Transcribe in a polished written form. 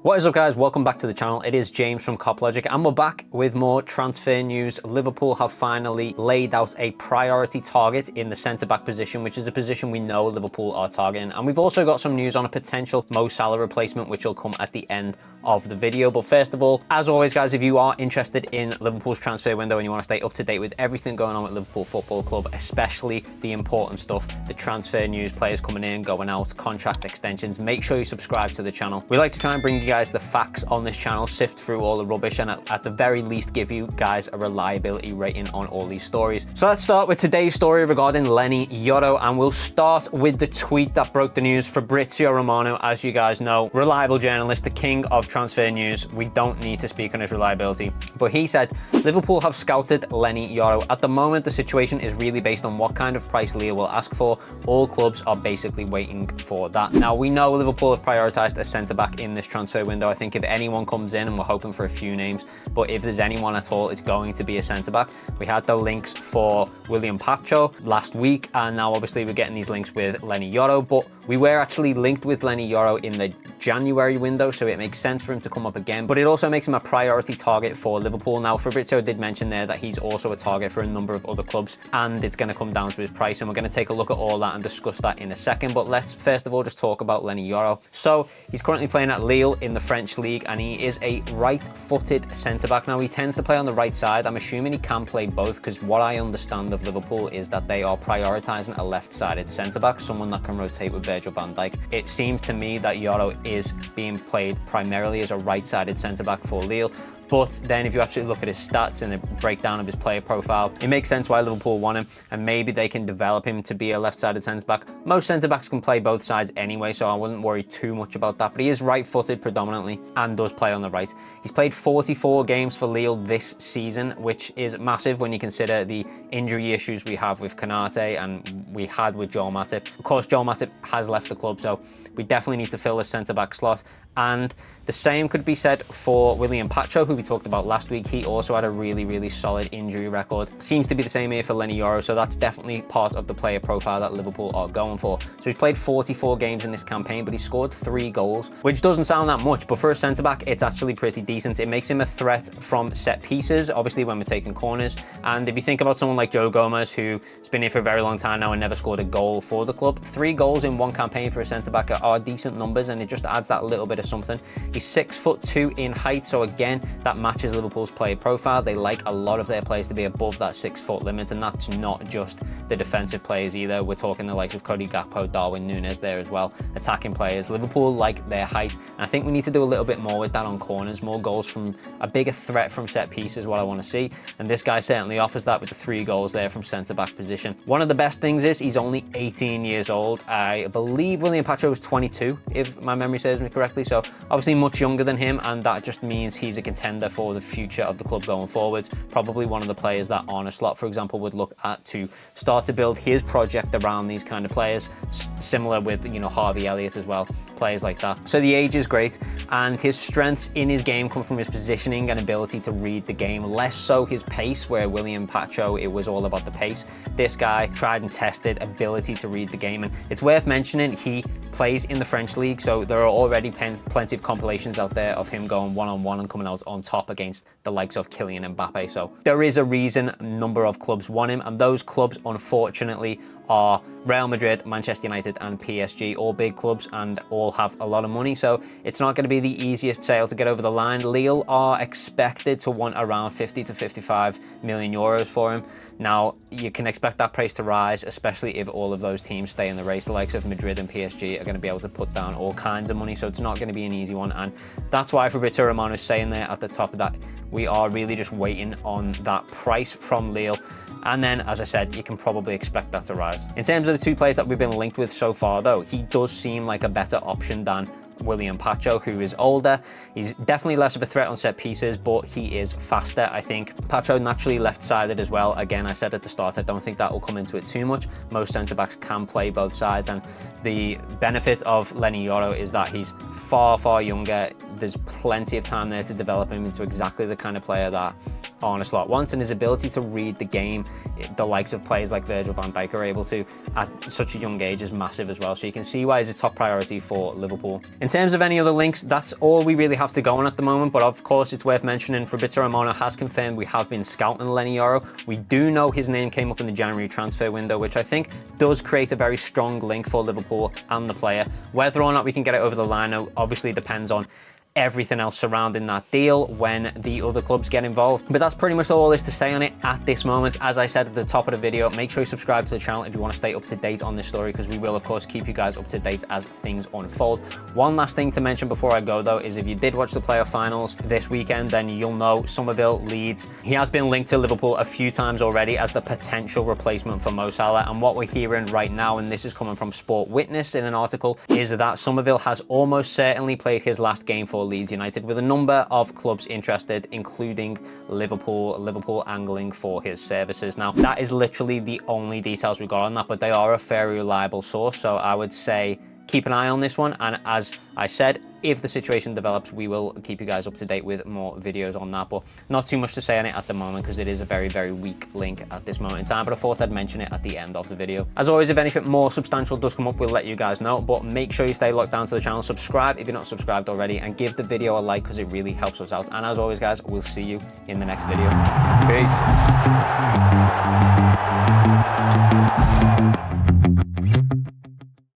What is up, guys? Welcome back to the channel. It is James from CopLogic and we're back with more transfer news. Liverpool have finally laid out a priority target in the centre-back position, which is a position we know Liverpool are targeting. And we've also got some news on a potential Mo Salah replacement, which will come at the end of the video. But first of all, as always, guys, if you are interested in Liverpool's transfer window and you want to stay up to date with everything going on with Liverpool Football Club, especially the important stuff, the transfer news, players coming in, going out, contract extensions, make sure you subscribe to the channel. We like to try and bring you guys the facts on this channel, sift through all the rubbish, and at the very least give you guys a reliability rating on all these stories. So let's start with today's story regarding Leny Yoro, and we'll start with the tweet that broke the news. FabrizioRomano, as you guys know, reliable journalist, the king of transfer news. We don't need to speak on his reliability, but he said Liverpool have scouted Leny Yoro. At the moment, the situation is really based on what kind of price Lille will ask for. All clubs are basically waiting for that. Now, we know Liverpool have prioritised a centre-back in this transfer window. I think if anyone comes in, and we're hoping for a few names, but if there's anyone at all, it's going to be a centre-back. We had the links for William Pacho last week, and now obviously we're getting these links with Leny Yoro, but we were actually linked with Leny Yoro in the January window, so it makes sense for him to come up again, but it also makes him a priority target for Liverpool. Now, Fabrizio did mention there that he's also a target for a number of other clubs, and it's going to come down to his price, and we're going to take a look at all that and discuss that in a second. But let's first of all just talk about Leny Yoro. So he's currently playing at Lille in the French league, and he is a right-footed centre-back. Now, he tends to play on the right side. I'm assuming he can play both, because what I understand of Liverpool is that they are prioritising a left-sided centre-back, someone that can rotate with Virgil van Dijk. It seems to me that Yoro is being played primarily as a right-sided centre-back for Lille. But then if you actually look at his stats and the breakdown of his player profile, it makes sense why Liverpool want him, and maybe they can develop him to be a left-sided centre-back. Most centre-backs can play both sides anyway, so I wouldn't worry too much about that. But he is right-footed predominantly and does play on the right. He's played 44 games for Lille this season, which is massive when you consider the injury issues we have with Konate and we had with Joel Matip. Of course, Joel Matip has left the club, so we definitely need to fill the centre-back slot. And the same could be said for William Pacho, who we talked about last week. He also had a really solid injury record. Seems to be the same here for Leny Yoro, so that's definitely part of the player profile that Liverpool are going for. So he's played 44 games in this campaign, but he scored 3 goals, which doesn't sound that much, but for a centre-back, it's actually pretty decent. It makes him a threat from set pieces, obviously when we're taking corners. And if you think about someone like Joe Gomez, who's been here for a very long time now and never scored a goal for the club, 3 goals in one campaign for a centre-back are decent numbers, and it just adds that little bit of something. He's 6'2" in height, so again, that matches Liverpool's player profile. They like a lot of their players to be above that 6-foot limit, and that's not just the defensive players either. We're talking the likes of Cody Gakpo, Darwin Núñez there as well, attacking players. Liverpool like their height, and I think we need to do a little bit more with that on corners. More goals from a bigger threat from set pieces is what I want to see, and this guy certainly offers that with the 3 goals there from centre-back position. One of the best things is he's only 18 years old. I believe William Pacho was 22, if my memory serves me correctly, so obviously much younger than him, and that just means he's a contender for the future of the club going forwards. Probably one of the players that Arne Slot, for example, would look at to start to build his project around these kind of players, similar with, you know, Harvey Elliott as well, players like that. So the age is great, and his strengths in his game come from his positioning and ability to read the game, less so his pace, where William Pacho, it was all about the pace. This guy, tried and tested ability to read the game, and it's worth mentioning he plays in the French league, so there are already plenty of compilations out there of him going one-on-one and coming out on top against the likes of Kylian Mbappe. So there is a reason a number of clubs want him, and those clubs, unfortunately, are Real Madrid, Manchester United, and PSG, all big clubs and all have a lot of money, so it's not going to be the easiest sale to get over the line. Lille are expected to want around 50 to 55 million euros for him. Now, you can expect that price to rise, especially if all of those teams stay in the race. The likes of Madrid and PSG are going to be able to put down all kinds of money, so it's not going to be an easy one, and that's why FabrizioRomano is saying there at the top of that we are really just waiting on that price from Lille. And then, as I said, you can probably expect that to rise. In terms of the 2 players that we've been linked with so far, though, he does seem like a better option than William Pacho, who is older. He's definitely less of a threat on set pieces, but he is faster, I think. Pacho naturally left-sided as well. Again, I said at the start, I don't think that will come into it too much. Most centre-backs can play both sides, and the benefit of Leny Yoro is that he's far younger. There's plenty of time there to develop him into exactly the kind of player that on a slot once, and his ability to read the game, the likes of players like Virgil van Dijk are able to at such a young age, is massive as well. So you can see why he's a top priority for Liverpool. In terms of any other links, that's all we really have to go on at the moment, but of course it's worth mentioning FabrizioRomano has confirmed we have been scouting Leny Yoro. We do know his name came up in the January transfer window, which I think does create a very strong link for Liverpool and the player. Whether or not we can get it over the line obviously depends on everything else surrounding that deal when the other clubs get involved. But that's pretty much all there is to say on it at this moment. As I said at the top of the video, make sure you subscribe to the channel if you want to stay up to date on this story, because we will of course keep you guys up to date as things unfold. One last thing to mention before I go though is if you did watch the playoff finals this weekend, then you'll know Somerville Leeds. He has been linked to Liverpool a few times already as the potential replacement for Mo Salah, and what we're hearing right now, and this is coming from Sport Witness in an article, is that Somerville has almost certainly played his last game for Leeds United, with a number of clubs interested, including Liverpool angling for his services. Now, that is literally the only details we got on that, but they are a very reliable source, so I would say keep an eye on this one. And as I said, if the situation develops, we will keep you guys up to date with more videos on that, but not too much to say on it at the moment because it is a very, very weak link at this moment in time, but I thought I'd mention it at the end of the video. As always, if anything more substantial does come up, we'll let you guys know, but make sure you stay locked down to the channel, subscribe if you're not subscribed already, and give the video a like because it really helps us out. And as always, guys, we'll see you in the next video. Peace.